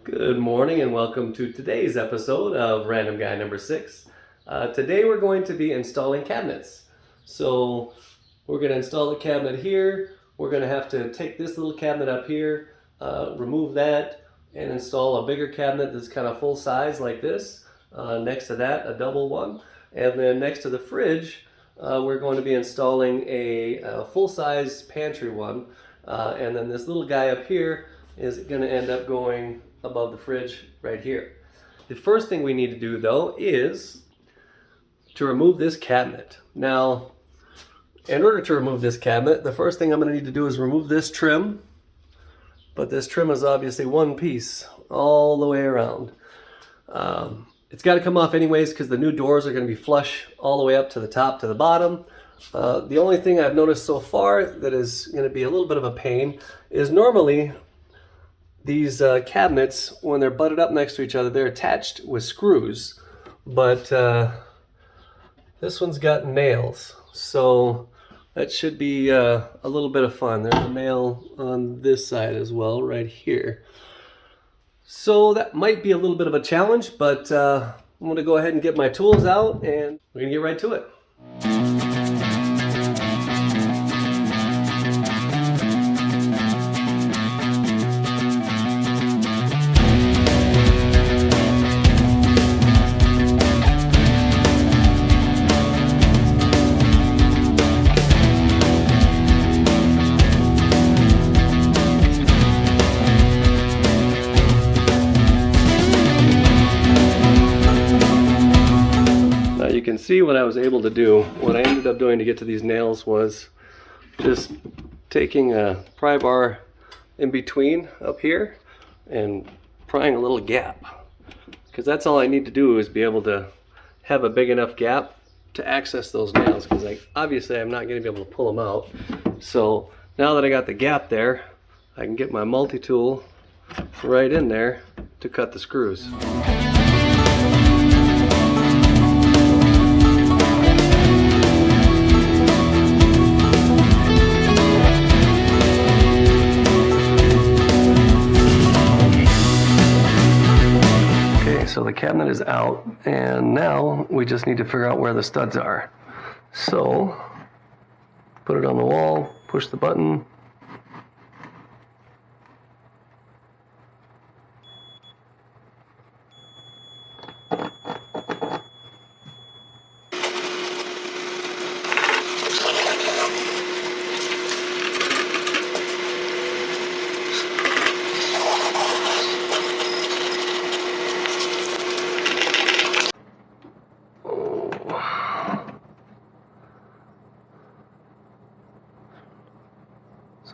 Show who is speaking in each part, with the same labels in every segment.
Speaker 1: Good morning and welcome to today's episode of Random Guy number 6. Today we're going to be installing cabinets. So we're going to install the cabinet here. We're going to have to take this little cabinet up here, remove that, and install a bigger cabinet that's kind of full size like this. Next to that, a double one. And then next to the fridge, we're going to be installing a full-size pantry one. And then this little guy up here is going to end up going above the fridge right here. The first thing we need to do though is to remove this cabinet. Now, in order to remove this cabinet, the first thing I'm going to need to do is remove this trim. But this trim is obviously one piece all the way around. It's got to come off anyways because the new doors are going to be flush all the way up to the top to the bottom. The only thing I've noticed so far that is going to be a little bit of a pain is normally these cabinets, when they're butted up next to each other, they're attached with screws, but this one's got nails, so that should be a little bit of fun. There's a nail on this side as well, right here. So that might be a little bit of a challenge, but I'm going to go ahead and get my tools out, and we're going to get right to it. You can see what I was able to do. What I ended up doing to get to these nails was just taking a pry bar in between up here and prying a little gap, because that's all I need to do is be able to have a big enough gap to access those nails, because obviously I'm not going to be able to pull them out. So now that I got the gap there, I can get my multi-tool right in there to cut the screws. So the cabinet is out, and now we just need to figure out where the studs are. So put it on the wall, push the button.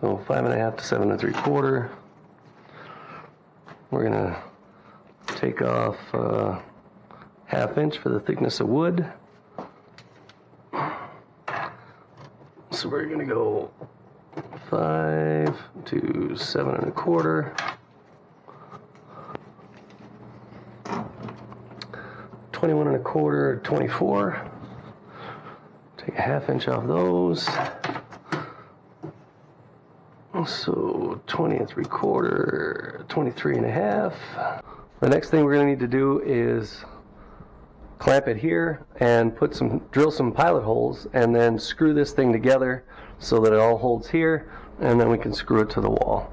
Speaker 1: So 5.5 to 7 3/4. We're gonna take off 1/2 inch for the thickness of wood. So we're gonna go 5 to 7 1/4. 21 1/4, 24. Take 1/2 inch off those. So 20 3/4, 23 1/2. The next thing we're going to need to do is clamp it here and drill some pilot holes, and then screw this thing together so that it all holds here, and then we can screw it to the wall.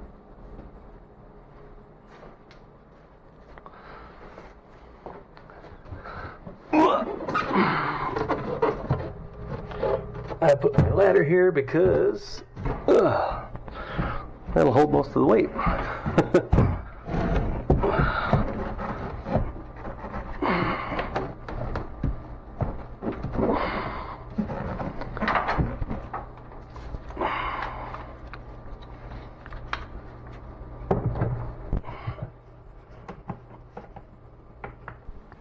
Speaker 1: I put my ladder here because that'll hold most of the weight.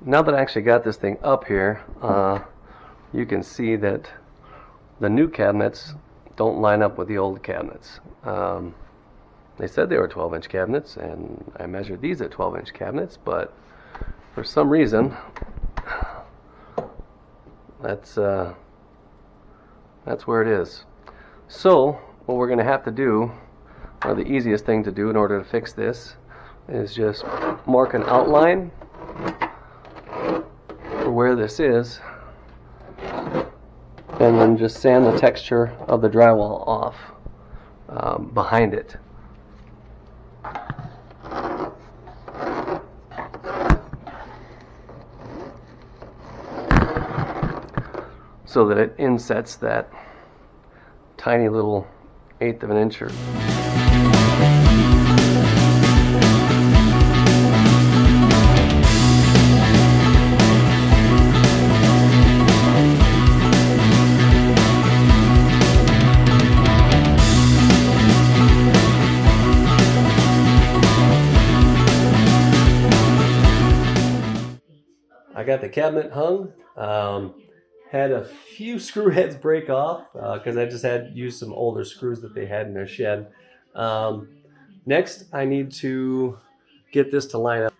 Speaker 1: Now that I actually got this thing up here, you can see that the new cabinets don't line up with the old cabinets. They said they were 12-inch cabinets, and I measured these at 12-inch cabinets, but for some reason that's where it is. So what we're going to have to do, or the easiest thing to do in order to fix this, is just mark an outline for where this is, and then just sand the texture of the drywall off behind it. So that it insets that tiny little 1/8 of an inch. I got the cabinet hung. Had a few screw heads break off because I just had used some older screws that they had in their shed. Next, I need to get this to line up.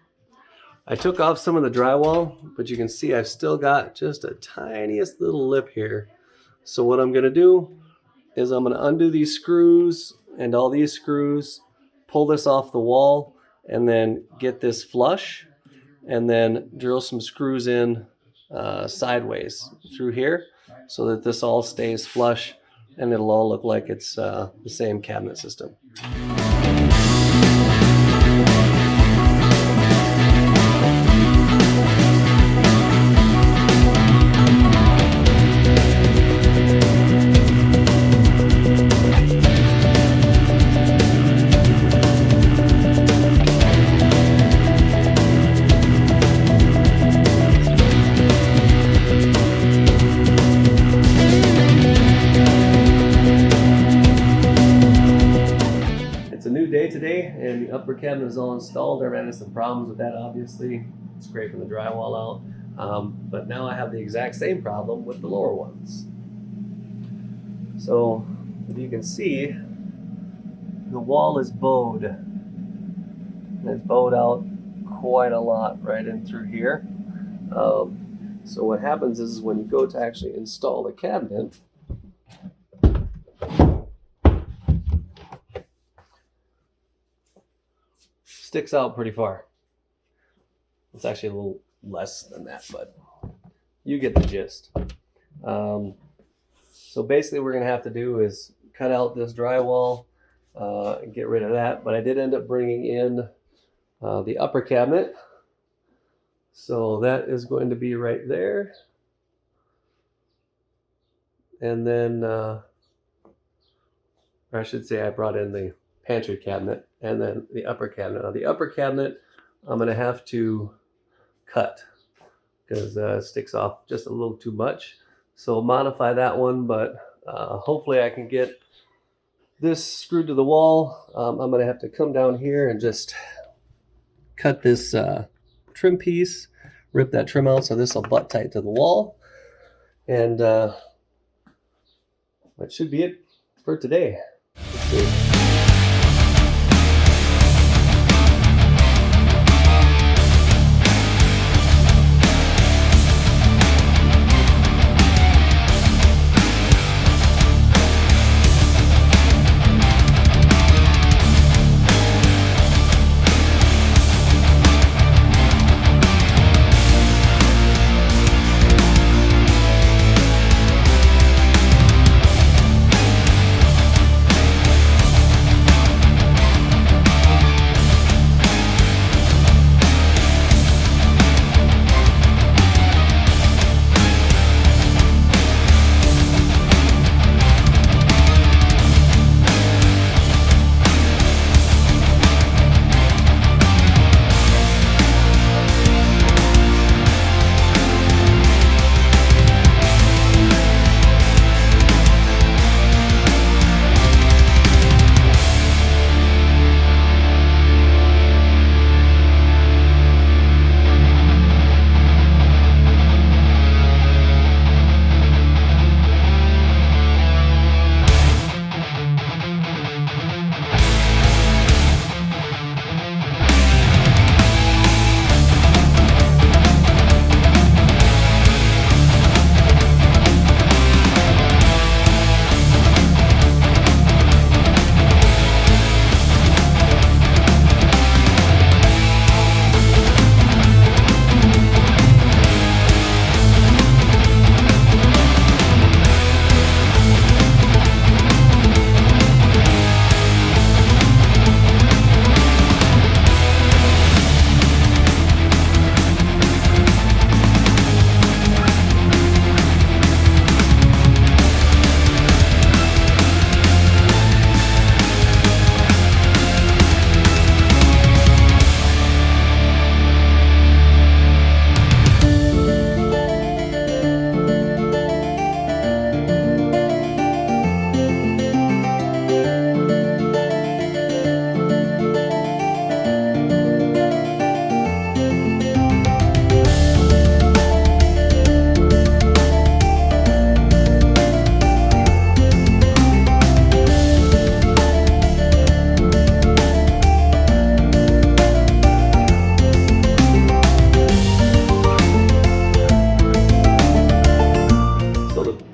Speaker 1: I took off some of the drywall, but you can see I've still got just a tiniest little lip here. So what I'm going to do is I'm going to undo these screws and all these screws, pull this off the wall, and then get this flush, and then drill some screws in sideways through here so that this all stays flush and it'll all look like it's the same cabinet system. Today, and the upper cabinet is all installed. I ran into some problems with that, obviously, scraping the drywall out, but now I have the exact same problem with the lower ones. So if you can see, the wall is bowed, and it's bowed out quite a lot right in through here. So what happens is when you go to actually install the cabinet, sticks out pretty far. It's actually a little less than that, but you get the gist. So basically what we're going to have to do is cut out this drywall and get rid of that. But I did end up bringing in the upper cabinet. So that is going to be right there. And then, or I should say I brought in the pantry cabinet and then the upper cabinet. Now the upper cabinet I'm going to have to cut because it sticks off just a little too much. So modify that one, but hopefully I can get this screwed to the wall. I'm going to have to come down here and just cut this trim piece, rip that trim out so this will butt tight to the wall. And that should be it for today. Let's see.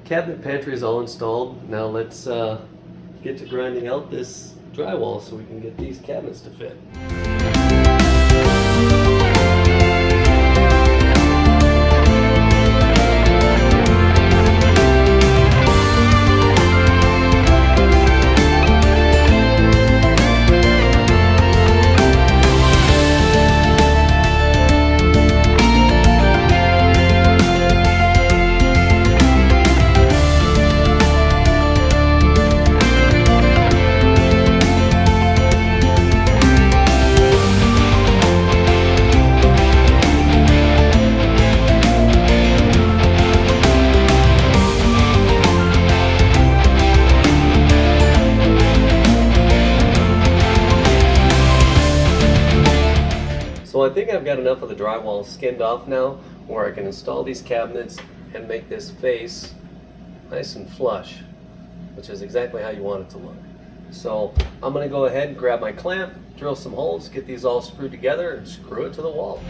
Speaker 1: cabinet pantry is all installed. Now let's get to grinding out this drywall so we can get these cabinets to fit. So I think I've got enough of the drywall skinned off now where I can install these cabinets and make this face nice and flush, which is exactly how you want it to look. So I'm going to go ahead and grab my clamp, drill some holes, get these all screwed together and screw it to the wall.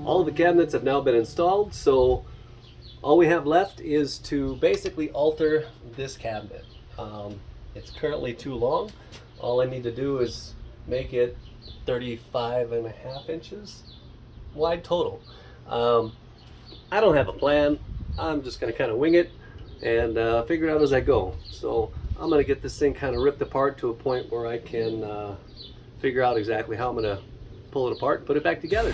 Speaker 1: All of the cabinets have now been installed, so all we have left is to basically alter this cabinet. It's currently too long. All I need to do is make it 35.5 inches wide total. I don't have a plan. I'm just going to kind of wing it and figure it out as I go. So I'm going to get this thing kind of ripped apart to a point where I can figure out exactly how I'm going to pull it apart and put it back together.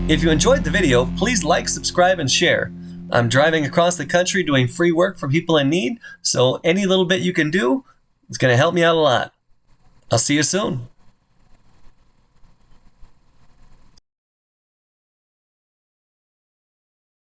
Speaker 1: If you enjoyed the video, please like, subscribe, and share. I'm driving across the country doing free work for people in need, so any little bit you can do is going to help me out a lot. I'll see you soon.